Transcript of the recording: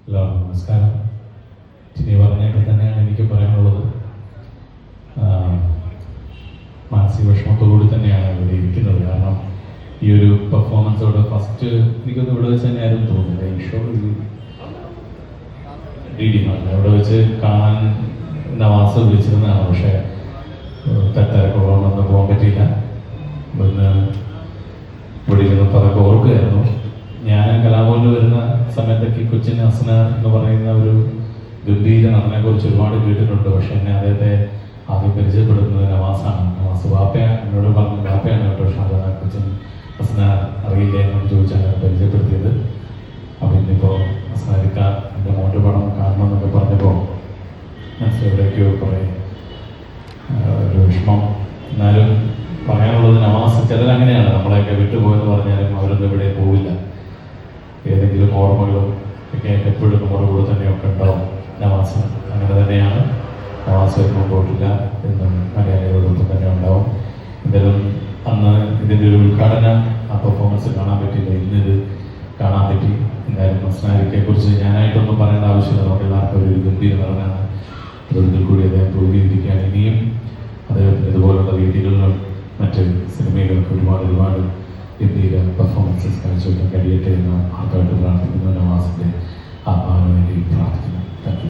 എല്ലാവർക്കും നമസ്കാരം. ഇനി പറഞ്ഞൊക്കെ തന്നെയാണ് എനിക്ക് പറയാനുള്ളത്. മാനസിക വിഷമത്തോടുകൂടി തന്നെയാണ് ഇവിടെ ഇരിക്കുന്നത്. കാരണം ഈ ഒരു പെർഫോമൻസോടെ ഫസ്റ്റ് എനിക്കൊന്ന് ഇവിടെ വെച്ച് തന്നെയായിരുന്നു തോന്നുന്നില്ല. ഈ ഷോ റീഡിങ്ങല്ല ഇവിടെ വെച്ച് കാണാൻ നവാസ് വിളിച്ചിരുന്നതാണ്. പക്ഷേ തിരക്കുള്ളതുകൊണ്ടൊന്നും പോകാൻ പറ്റിയില്ല. ഇന്ന് ഇവിടെ ഇരുന്നപ്പോൾ അതൊക്കെ ഓർക്കുകയായിരുന്നു. ഞാൻ കലാഭവനിൽ വരുന്ന സമയത്തൊക്കെ കൊച്ചിൻ ഹസന എന്ന് പറയുന്ന ഒരു ഗംഭീര നടനെ കുറിച്ച് ഒരുപാട് കേട്ടിട്ടുണ്ട്. പക്ഷെ എന്നെ അദ്ദേഹത്തെ ആദ്യം പരിചയപ്പെടുന്നത് നവാസാണ്. നവാസ് ബാപ്പയാണ് എന്നോട് പറഞ്ഞു, ബാപ്പയാണ് കേട്ടോ ഷാജാ കൊച്ചിൻ ഹസന അറിയില്ല എന്ന് ചോദിച്ചാണ് പരിചയപ്പെടുത്തിയത്. അപ്പോൾ ഇന്നിപ്പോൾ ഹസനാരിക്ക എൻ്റെ മോൻ്റെ പടം കാണണമെന്നൊക്കെ പറഞ്ഞപ്പോൾ മനസ്സിലെവിടേക്കോ കുറേ ഒരു വിഷമം. എന്നാലും പറയാനുള്ളത് നവാസ് ചിലരങ്ങനെയാണ്, നമ്മളെയൊക്കെ വിട്ടുപോയെന്ന് പറഞ്ഞാലും അവരൊന്നും ഇവിടെ പോവില്ല. ഏതെങ്കിലും ഓർമ്മകളും ഒക്കെ എപ്പോഴും നമ്മുടെ കൂടെ തന്നെയൊക്കെ ഉണ്ടാവും. നവാസ് അങ്ങനെ തന്നെയാണ്. നവാസ് വരുമ്പോൾ പോയിട്ടില്ല എന്നും മലയാളികളോടൊപ്പം തന്നെ ഉണ്ടാവും. എന്തായാലും അന്ന് ഇതിൻ്റെ ഒരു ഉദ്ഘാടനം ആ പെർഫോമൻസ് കാണാൻ പറ്റില്ല, ഇന്നിത് കാണാൻ പറ്റി. എന്തായാലും ഹസനാരിക്കയെ കുറിച്ച് ഞാനായിട്ടൊന്നും പറയേണ്ട ആവശ്യമില്ല. നമുക്ക് എല്ലാവർക്കും ഒരു ഗംഭീര നടനാണ്. അതിൽ കൂടി അദ്ദേഹം പ്രൂവ് ചെയ്തിരിക്കുകയാണ്. ഇനിയും അദ്ദേഹത്തിന് ഇതുപോലുള്ള രീതികളിലും മറ്റ് സിനിമയിലൊക്കെ ഒരുപാട് ഗംഭീര പെർഫോമൻസസ് കാഴ്ചവെക്കാൻ കഴിയട്ടെ എന്ന് ആർക്കായിട്ട് പ്രാർത്ഥിക്കുന്നു. നവാസിൻ്റെ ആത്മാവിന് വേണ്ടി പ്രാർത്ഥിക്കുന്നു.